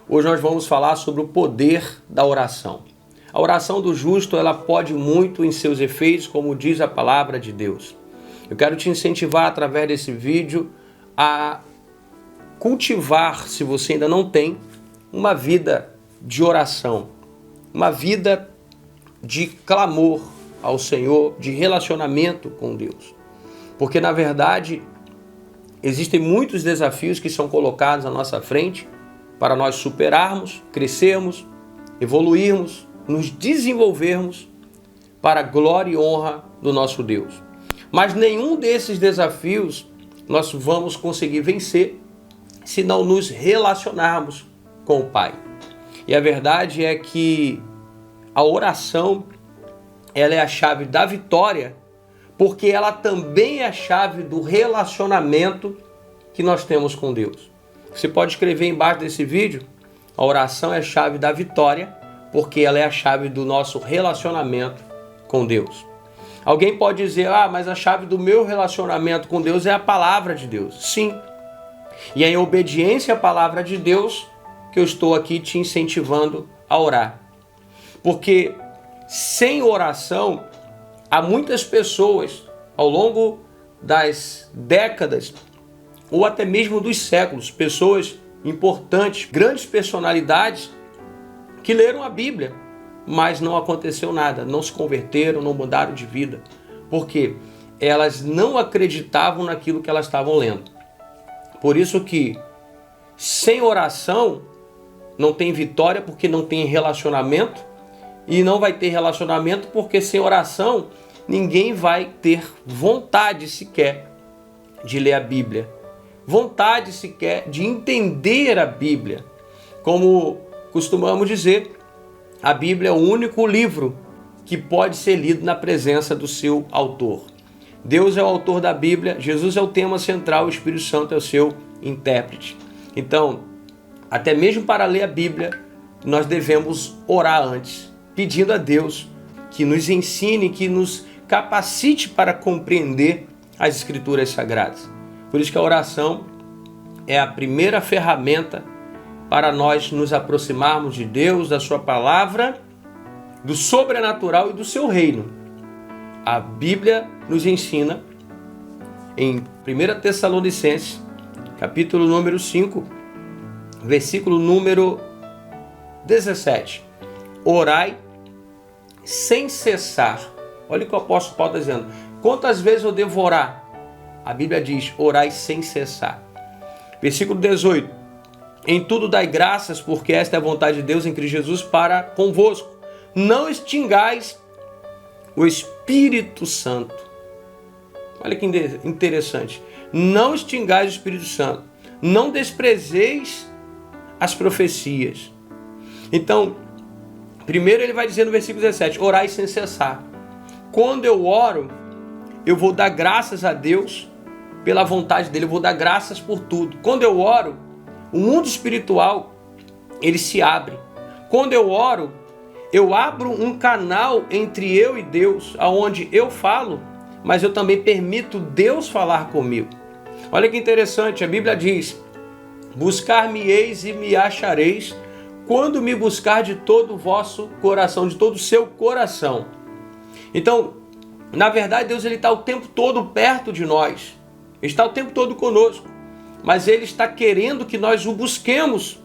Hoje nós vamos falar sobre o poder da oração. A oração do justo, ela pode muito em seus efeitos, como diz a palavra de Deus. Eu quero te incentivar através desse vídeo a cultivar, se você ainda não tem, uma vida de oração, uma vida de clamor ao Senhor, de relacionamento com Deus. Porque, na verdade, existem muitos desafios que são colocados à nossa frente para nós superarmos, crescermos, evoluirmos, nos desenvolvermos para a glória e honra do nosso Deus. Mas nenhum desses desafios nós vamos conseguir vencer se não nos relacionarmos com o Pai. E a verdade é que a oração, ela é a chave da vitória, porque ela também é a chave do relacionamento que nós temos com Deus. Você pode escrever embaixo desse vídeo: a oração é a chave da vitória, porque ela é a chave do nosso relacionamento com Deus. Alguém pode dizer: mas a chave do meu relacionamento com Deus é a palavra de Deus. Sim. E é em obediência à palavra de Deus que eu estou aqui te incentivando a orar. Porque sem oração, há muitas pessoas ao longo das décadas ou até mesmo dos séculos, pessoas importantes, grandes personalidades que leram a Bíblia, mas não aconteceu nada, não se converteram, não mudaram de vida, porque elas não acreditavam naquilo que elas estavam lendo. Por isso que sem oração não tem vitória, porque não tem relacionamento, e não vai ter relacionamento porque sem oração ninguém vai ter vontade sequer de ler a Bíblia, vontade sequer de entender a Bíblia. Como costumamos dizer, a Bíblia é o único livro que pode ser lido na presença do seu autor. Deus é o autor da Bíblia, Jesus é o tema central, o Espírito Santo é o seu intérprete. Então, até mesmo para ler a Bíblia, nós devemos orar antes, pedindo a Deus que nos ensine, que nos capacite para compreender as Escrituras Sagradas. Por isso que a oração é a primeira ferramenta para nós nos aproximarmos de Deus, da sua palavra, do sobrenatural e do seu reino. A Bíblia nos ensina em 1 Tessalonicenses, capítulo número 5, versículo número 17. Orai sem cessar. Olha o que o apóstolo Paulo está dizendo. Quantas vezes eu devo orar? A Bíblia diz: orai sem cessar. Versículo 18. Em tudo dai graças, porque esta é a vontade de Deus em Cristo Jesus para convosco. Não extingais o Espírito Santo. Olha que interessante. Não extingais o Espírito Santo. Não desprezeis as profecias. Então, primeiro ele vai dizer no versículo 17, orai sem cessar. Quando eu oro, eu vou dar graças a Deus pela vontade dele, eu vou dar graças por tudo. Quando eu oro, o mundo espiritual, ele se abre. Quando eu oro, eu abro um canal entre eu e Deus, aonde eu falo, mas eu também permito Deus falar comigo. Olha que interessante, a Bíblia diz: buscar-me-eis e me achareis, quando me buscar de todo o vosso coração, de todo o seu coração. Então, na verdade, Deus está o tempo todo perto de nós. Ele está o tempo todo conosco. Mas Ele está querendo que nós o busquemos.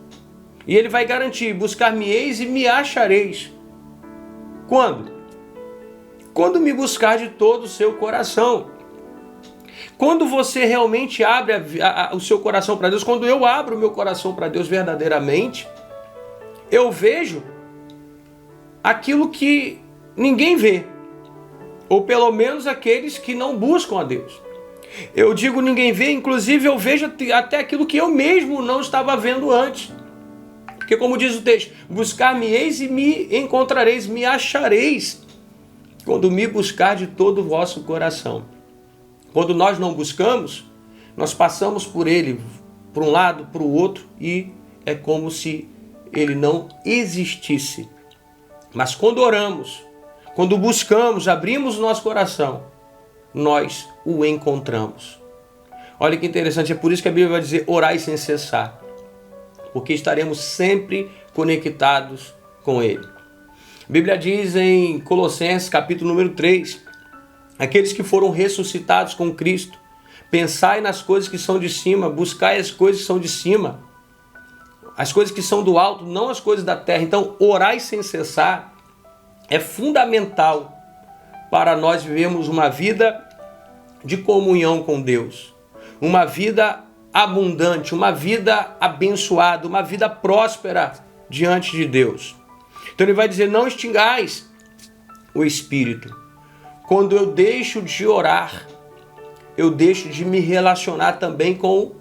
E Ele vai garantir: buscar-me-eis e me achareis. Quando? Quando me buscar de todo o seu coração. Quando você realmente abre o seu coração para Deus, quando eu abro o meu coração para Deus verdadeiramente, eu vejo aquilo que ninguém vê, ou pelo menos aqueles que não buscam a Deus. Eu digo ninguém vê, inclusive eu vejo até aquilo que eu mesmo não estava vendo antes. Porque como diz o texto, buscar-me-eis e me encontrareis, me achareis, quando me buscar de todo o vosso coração. Quando nós não buscamos, nós passamos por ele, para um lado, para o outro, e é como se ele não existisse. Mas quando oramos, quando buscamos, abrimos o nosso coração, nós o encontramos. Olha que interessante, é por isso que a Bíblia vai dizer orai sem cessar. porque estaremos sempre conectados com Ele. A Bíblia diz em Colossenses, capítulo número 3, aqueles que foram ressuscitados com Cristo, pensai nas coisas que são de cima, buscai as coisas que são de cima, as coisas que são do alto, não as coisas da terra. Então, orai sem cessar é fundamental para nós vivermos uma vida de comunhão com Deus, uma vida abundante, uma vida abençoada, uma vida próspera diante de Deus. Então ele vai dizer, não extingais o Espírito. Quando eu deixo de orar, eu deixo de me relacionar também com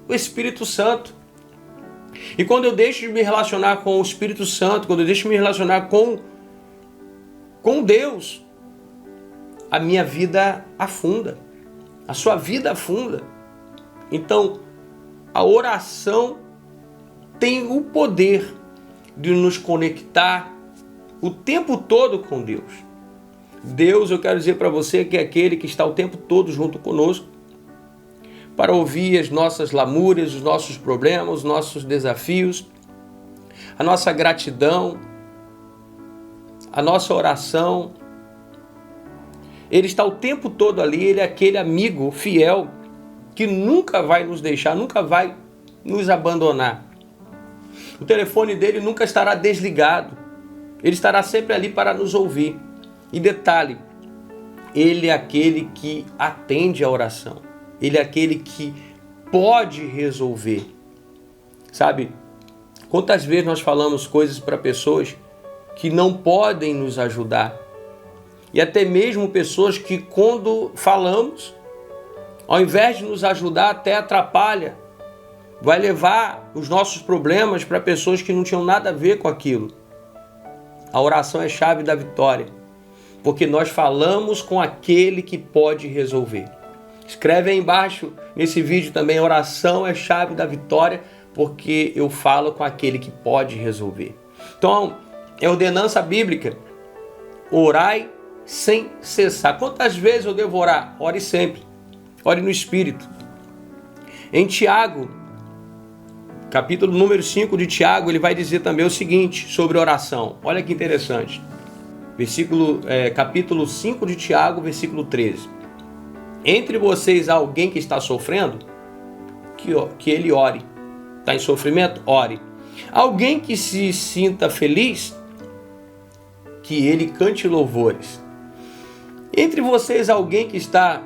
o Espírito Santo. E quando eu deixo de me relacionar com o Espírito Santo, quando eu deixo de me relacionar com Deus, a minha vida afunda, a sua vida afunda. Então, a oração tem o poder de nos conectar o tempo todo com Deus. Deus, eu quero dizer para você que é aquele que está o tempo todo junto conosco para ouvir as nossas lamúrias, os nossos problemas, os nossos desafios, a nossa gratidão, a nossa oração. Ele está o tempo todo ali, ele é aquele amigo fiel que nunca vai nos deixar, nunca vai nos abandonar. O telefone dele nunca estará desligado. Ele estará sempre ali para nos ouvir. E detalhe, ele é aquele que atende a oração. Ele é aquele que pode resolver. Sabe, quantas vezes nós falamos coisas para pessoas que não podem nos ajudar? E até mesmo pessoas que quando falamos, ao invés de nos ajudar, até atrapalha. Vai levar os nossos problemas para pessoas que não tinham nada a ver com aquilo. A oração é chave da vitória, porque nós falamos com aquele que pode resolver. Escreve aí embaixo nesse vídeo também, oração é chave da vitória, porque eu falo com aquele que pode resolver. Então, é ordenança bíblica, orai sem cessar. Quantas vezes eu devo orar? Ore sempre, ore no Espírito. Em Tiago, capítulo número 5 de Tiago, ele vai dizer também o seguinte sobre oração. Olha que interessante. Capítulo 5 de Tiago, versículo 13. Entre vocês há alguém que está sofrendo? Que ele ore. Está em sofrimento? Ore. Alguém que se sinta feliz? Que ele cante louvores. Entre vocês há alguém que está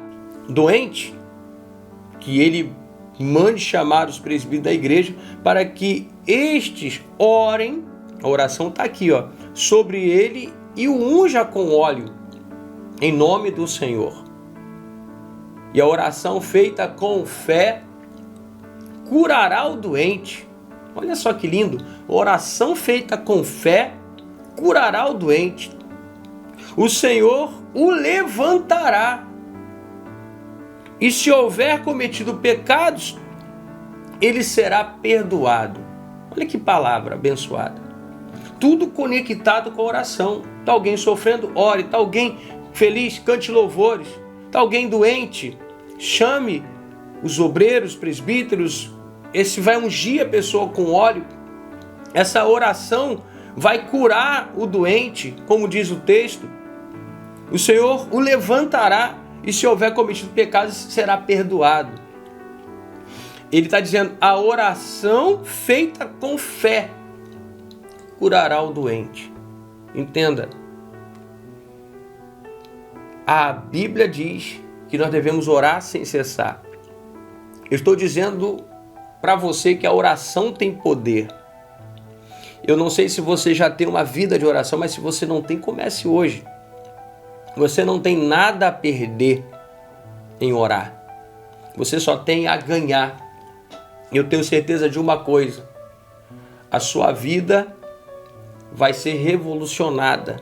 doente? Que ele mande chamar os presbíteros da igreja para que estes orem, a oração está aqui, sobre ele e o unja com óleo, em nome do Senhor. E a oração feita com fé curará o doente. Olha só que lindo, oração feita com fé curará o doente. O Senhor o levantará. E se houver cometido pecados, ele será perdoado. Olha que palavra abençoada. Tudo conectado com a oração. Está alguém sofrendo? Ore. Está alguém feliz? Cante louvores. Está alguém doente? Chame os obreiros, presbíteros. Esse vai ungir a pessoa com óleo. Essa oração vai curar o doente, como diz o texto. O Senhor o levantará. E se houver cometido pecados, será perdoado. Ele está dizendo, a oração feita com fé curará o doente. Entenda. A Bíblia diz que nós devemos orar sem cessar. Eu estou dizendo para você que a oração tem poder. Eu não sei se você já tem uma vida de oração, mas se você não tem, comece hoje. Você não tem nada a perder em orar. Você só tem a ganhar. Eu tenho certeza de uma coisa. A sua vida vai ser revolucionada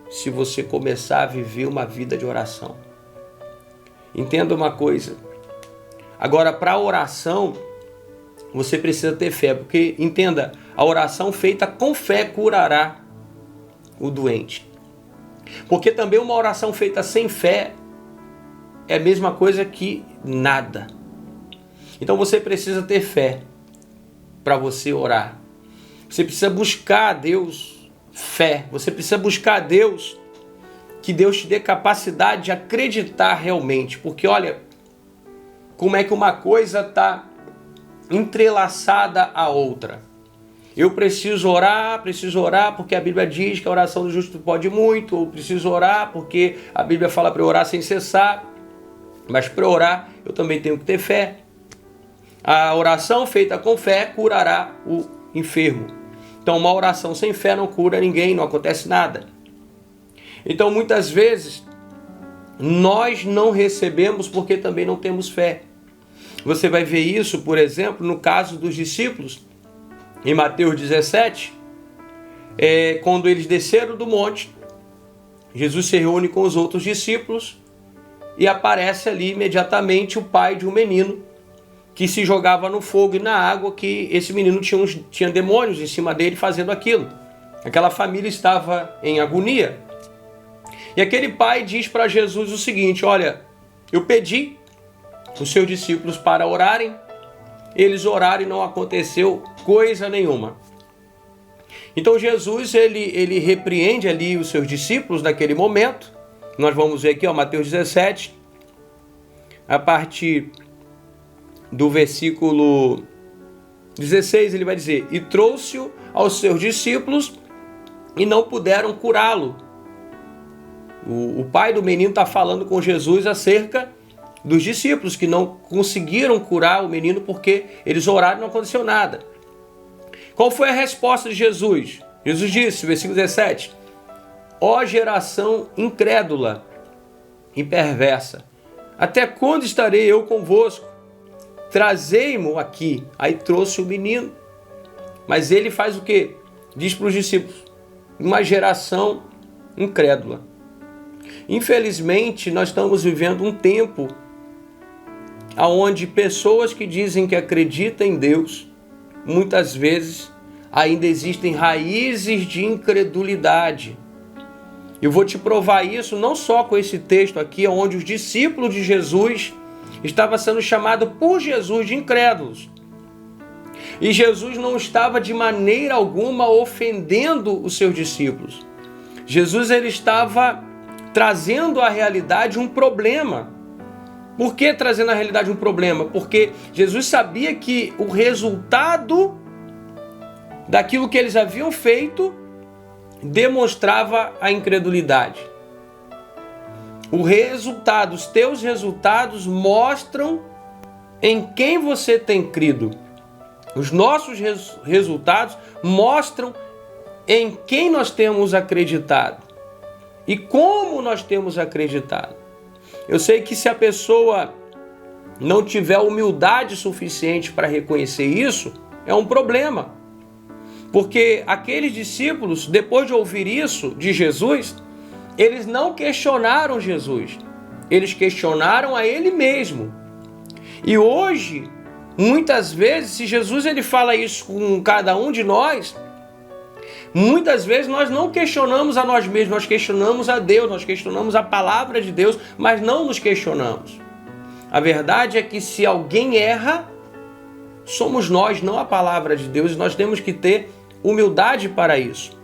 se você começar a viver uma vida de oração. Entenda uma coisa. Agora, para a oração, você precisa ter fé. Porque, entenda, a oração feita com fé curará o doente. Porque também uma oração feita sem fé é a mesma coisa que nada. Então você precisa ter fé. para você orar. Você precisa buscar a Deus fé. Você precisa buscar a Deus, que Deus te dê capacidade de acreditar realmente. Porque olha, como é que uma coisa está entrelaçada à outra. Eu preciso orar porque a Bíblia diz que a oração do justo pode muito. Ou preciso orar porque a Bíblia fala para eu orar sem cessar. Mas para orar eu também tenho que ter fé. A oração feita com fé curará o enfermo. Então uma oração sem fé não cura ninguém, não acontece nada. Então muitas vezes nós não recebemos porque também não temos fé. Você vai ver isso, por exemplo, no caso dos discípulos, em Mateus 17, quando eles desceram do monte, Jesus se reúne com os outros discípulos e aparece ali imediatamente o pai de um menino que se jogava no fogo e na água, que esse menino tinha demônios em cima dele fazendo aquilo. Aquela família estava em agonia. E aquele pai diz para Jesus o seguinte: olha, eu pedi os seus discípulos para orarem, eles oraram e não aconteceu coisa nenhuma. Então Jesus ele repreende ali os seus discípulos naquele momento. Nós vamos ver aqui, Mateus 17, a partir do versículo 16, ele vai dizer: e trouxe-o aos seus discípulos e não puderam curá-lo. O pai do menino está falando com Jesus acerca dos discípulos que não conseguiram curar o menino porque eles oraram e não aconteceu nada. Qual foi a resposta de Jesus? Jesus disse, versículo 17: ó geração incrédula e perversa, até quando estarei eu convosco? Trazei-mo aqui. Aí trouxe o menino. Mas ele faz o quê? Diz para os discípulos: uma geração incrédula. Infelizmente, nós estamos vivendo um tempo onde pessoas que dizem que acreditam em Deus, muitas vezes ainda existem raízes de incredulidade. Eu vou te provar isso não só com esse texto aqui, onde os discípulos de Jesus estavam sendo chamados por Jesus de incrédulos. E Jesus não estava de maneira alguma ofendendo os seus discípulos. Jesus ele estava trazendo à realidade um problema. Por que trazendo à realidade um problema? Porque Jesus sabia que o resultado daquilo que eles haviam feito demonstrava a incredulidade. O resultado, os teus resultados mostram em quem você tem crido. Os nossos resultados mostram em quem nós temos acreditado e como nós temos acreditado. Eu sei que se a pessoa não tiver humildade suficiente para reconhecer isso, é um problema. Porque aqueles discípulos, depois de ouvir isso de Jesus, eles não questionaram Jesus. Eles questionaram a Ele mesmo. E hoje, muitas vezes, se Jesus ele fala isso com cada um de nós, muitas vezes nós não questionamos a nós mesmos, nós questionamos a Deus, nós questionamos a palavra de Deus, mas não nos questionamos. A verdade é que se alguém erra, somos nós, não a palavra de Deus, e nós temos que ter humildade para isso.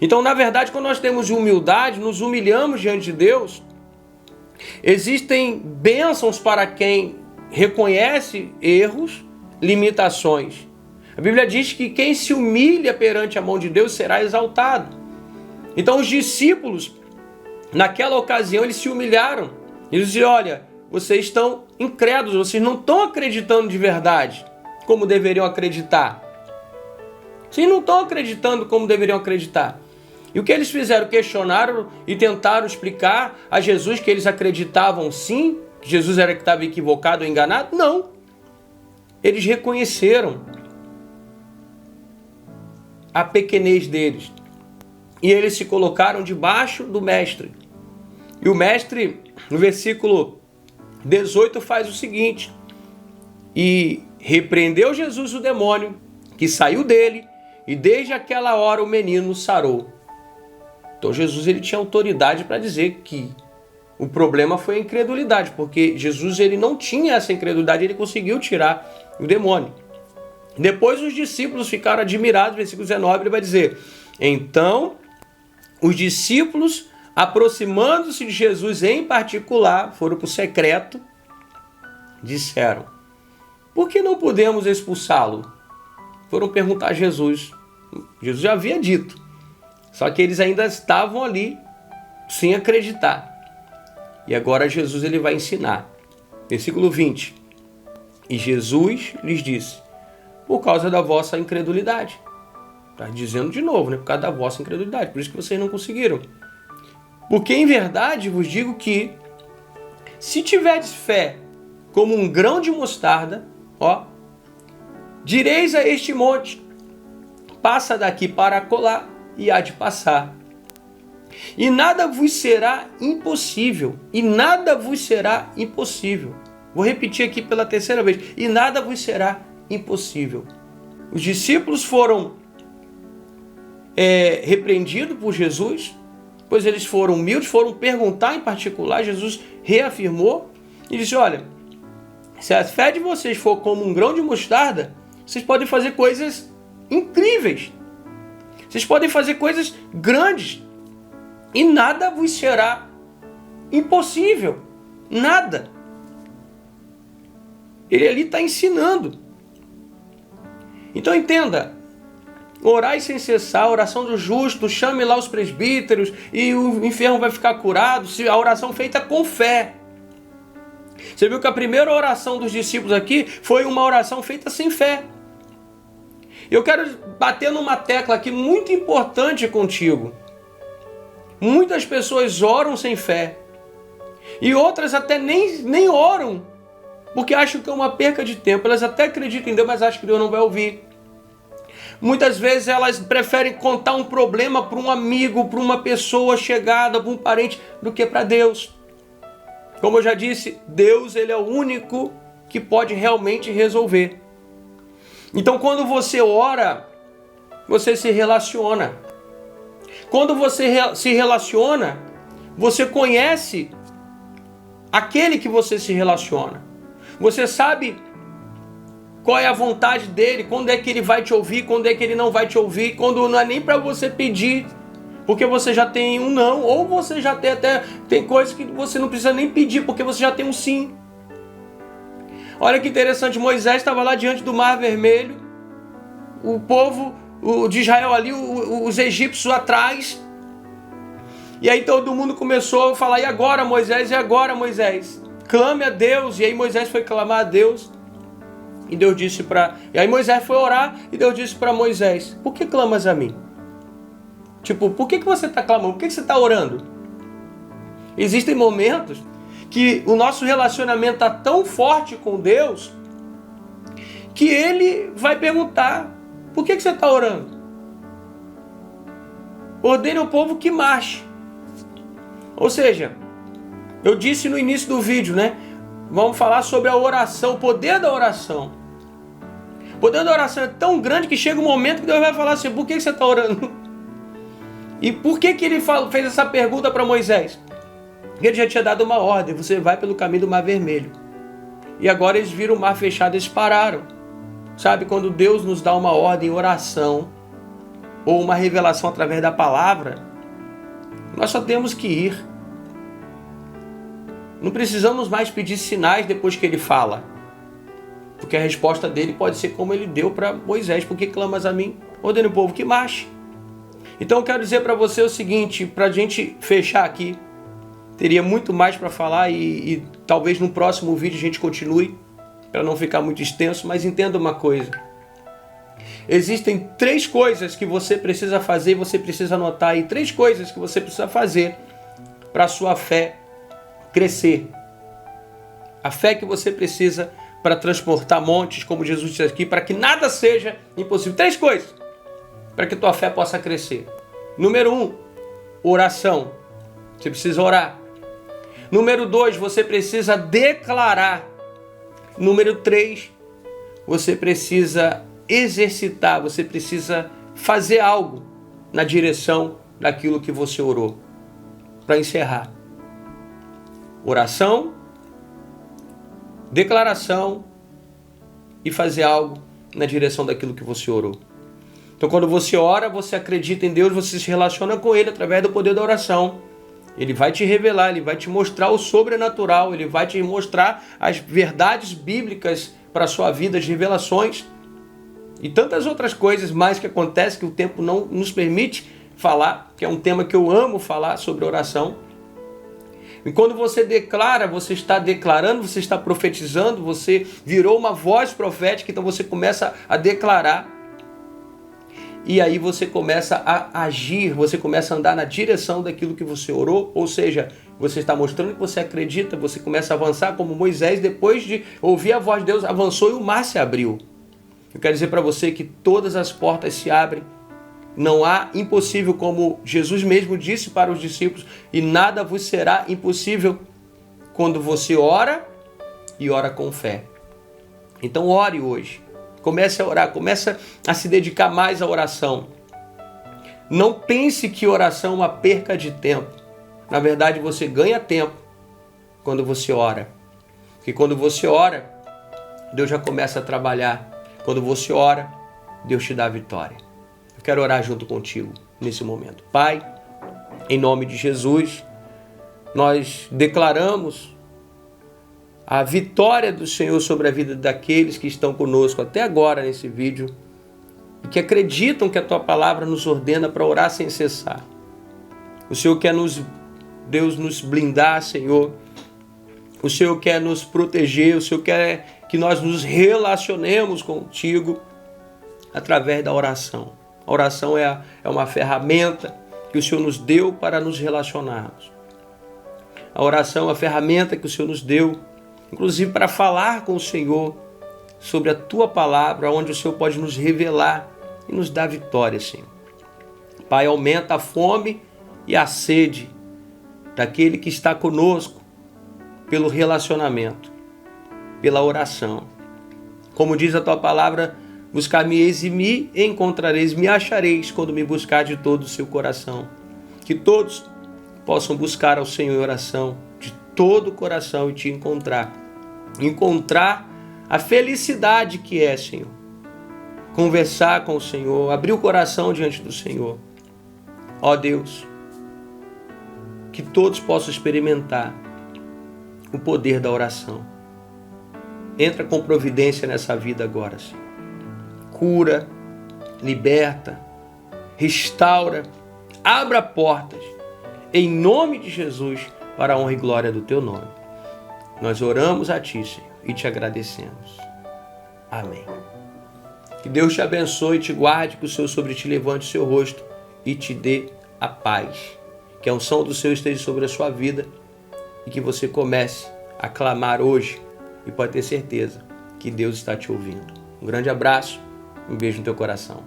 Então, na verdade, quando nós temos humildade, nos humilhamos diante de Deus, existem bênçãos para quem reconhece erros, limitações. A Bíblia diz que quem se humilha perante a mão de Deus será exaltado. Então os discípulos, naquela ocasião, eles se humilharam. Eles diziam: olha, vocês estão incrédulos, vocês não estão acreditando de verdade como deveriam acreditar. Vocês não estão acreditando como deveriam acreditar. E o que eles fizeram? Questionaram e tentaram explicar a Jesus que eles acreditavam sim, que Jesus era que estava equivocado ou enganado? Não. Eles reconheceram a pequenez deles. E eles se colocaram debaixo do mestre. E o mestre, no versículo 18, faz o seguinte: e repreendeu Jesus o demônio, que saiu dele, e desde aquela hora o menino sarou. Então Jesus ele tinha autoridade para dizer que o problema foi a incredulidade, porque Jesus ele não tinha essa incredulidade, ele conseguiu tirar o demônio. Depois os discípulos ficaram admirados, versículo 19, ele vai dizer: então os discípulos, aproximando-se de Jesus em particular, foram para o secreto, disseram: por que não podemos expulsá-lo? Foram perguntar a Jesus. Jesus já havia dito, só que eles ainda estavam ali sem acreditar. E agora Jesus ele vai ensinar. Versículo 20. E Jesus lhes disse: por causa da vossa incredulidade. Está dizendo de novo, né? Por causa da vossa incredulidade. Por isso que vocês não conseguiram. Porque em verdade vos digo que, se tiverdes fé como um grão de mostarda, direis a este monte: passa daqui para acolá, e há de passar. E nada vos será impossível. E nada vos será impossível. Vou repetir aqui pela terceira vez. E nada vos será impossível. Os discípulos foram repreendidos por Jesus, pois eles foram humildes, foram perguntar em particular. Jesus reafirmou e disse: olha, se a fé de vocês for como um grão de mostarda, vocês podem fazer coisas incríveis. Vocês podem fazer coisas grandes. E nada vos será impossível. Nada. Ele ali está ensinando. Então entenda. Orai sem cessar, a oração do justo, chame lá os presbíteros e o enfermo vai ficar curado. Se a oração feita com fé. Você viu que a primeira oração dos discípulos aqui foi uma oração feita sem fé. Eu quero bater numa tecla aqui muito importante contigo. Muitas pessoas oram sem fé. E outras até nem oram, porque acham que é uma perca de tempo. Elas até acreditam em Deus, mas acham que Deus não vai ouvir. Muitas vezes elas preferem contar um problema para um amigo, para uma pessoa chegada, para um parente, do que para Deus. Como eu já disse, Deus ele é o único que pode realmente resolver. Então quando você ora, você se relaciona. Quando você se relaciona, você conhece aquele que você se relaciona. Você sabe qual é a vontade dele, quando é que ele vai te ouvir, quando é que ele não vai te ouvir, quando não é nem para você pedir, porque você já tem um não, ou você já tem coisas que você não precisa nem pedir, porque você já tem um sim. Olha que interessante, Moisés estava lá diante do Mar Vermelho, o povo de Israel ali, os egípcios atrás, e aí todo mundo começou a falar: e agora, Moisés? E agora, Moisés? Clame a Deus. E aí Moisés foi clamar a Deus, e Deus disse e aí Moisés foi orar, e Deus disse para Moisés: por que clamas a mim? Tipo, por que você está clamando? Por que você está orando? Existem momentos que o nosso relacionamento está tão forte com Deus, que Ele vai perguntar: por que você está orando? Ordene ao povo que marche. Ou seja, eu disse no início do vídeo, né? Vamos falar sobre a oração, o poder da oração. O poder da oração é tão grande que chega um momento que Deus vai falar assim: por que você está orando? E por que ele fez essa pergunta para Moisés? Porque ele já tinha dado uma ordem: você vai pelo caminho do Mar Vermelho. E agora eles viram o mar fechado e eles pararam. Sabe, quando Deus nos dá uma ordem em oração, ou uma revelação através da palavra, nós só temos que ir. Não precisamos mais pedir sinais depois que ele fala, porque a resposta dele pode ser como ele deu para Moisés: por que clamas a mim? Ordene o povo que marche. Então eu quero dizer para você o seguinte, para a gente fechar aqui, teria muito mais para falar e talvez no próximo vídeo a gente continue, para não ficar muito extenso, mas entenda uma coisa. Existem 3 coisas que você precisa fazer e você precisa anotar aí. 3 coisas que você precisa fazer para a sua fé crescer. A fé que você precisa para transportar montes, como Jesus disse aqui, para que nada seja impossível. 3 coisas para que tua fé possa crescer. Número 1, oração. Você precisa orar. Número 2, você precisa declarar. Número 3, você precisa exercitar, você precisa fazer algo na direção daquilo que você orou. Para encerrar: oração, declaração e fazer algo na direção daquilo que você orou. Então quando você ora, você acredita em Deus, você se relaciona com Ele através do poder da oração. Ele vai te revelar, Ele vai te mostrar o sobrenatural, Ele vai te mostrar as verdades bíblicas para a sua vida, as revelações e tantas outras coisas mais que acontecem que o tempo não nos permite falar, que é um tema que eu amo falar sobre oração. E quando você declara, você está declarando, você está profetizando, você virou uma voz profética, então você começa a declarar. E aí você começa a agir, você começa a andar na direção daquilo que você orou, ou seja, você está mostrando que você acredita, você começa a avançar como Moisés, depois de ouvir a voz de Deus, avançou e o mar se abriu. Eu quero dizer para você que todas as portas se abrem, não há impossível, como Jesus mesmo disse para os discípulos, e nada vos será impossível quando você ora e ora com fé. Então ore hoje. Comece a orar, comece a se dedicar mais à oração. Não pense que oração é uma perca de tempo. Na verdade, você ganha tempo quando você ora. Porque quando você ora, Deus já começa a trabalhar. Quando você ora, Deus te dá a vitória. Eu quero orar junto contigo nesse momento. Pai, em nome de Jesus, nós declaramos a vitória do Senhor sobre a vida daqueles que estão conosco até agora nesse vídeo e que acreditam que a Tua palavra nos ordena para orar sem cessar. O Senhor quer Deus nos blindar, Senhor. O Senhor quer nos proteger, o Senhor quer que nós nos relacionemos contigo através da oração. A oração é uma ferramenta que o Senhor nos deu para nos relacionarmos. A oração é uma ferramenta que o Senhor nos deu inclusive para falar com o Senhor sobre a Tua palavra, onde o Senhor pode nos revelar e nos dar vitória, Senhor. Pai, aumenta a fome e a sede daquele que está conosco pelo relacionamento, pela oração. Como diz a Tua palavra, buscar-me-eis e me encontrareis, me achareis quando me buscar de todo o seu coração. Que todos possam buscar ao Senhor em oração, de todo o coração e Te encontrar a felicidade que é, Senhor. Conversar com o Senhor, abrir o coração diante do Senhor. Ó Deus, que todos possam experimentar o poder da oração. Entra com providência nessa vida agora, Senhor. Cura, liberta, restaura, abra portas, em nome de Jesus, para a honra e glória do Teu nome. Nós oramos a Ti, Senhor, e Te agradecemos. Amém. Que Deus te abençoe e te guarde, que o Senhor sobre ti levante o seu rosto e te dê a paz. Que a unção do Senhor esteja sobre a sua vida e que você comece a clamar hoje e pode ter certeza que Deus está te ouvindo. Um grande abraço, um beijo no teu coração.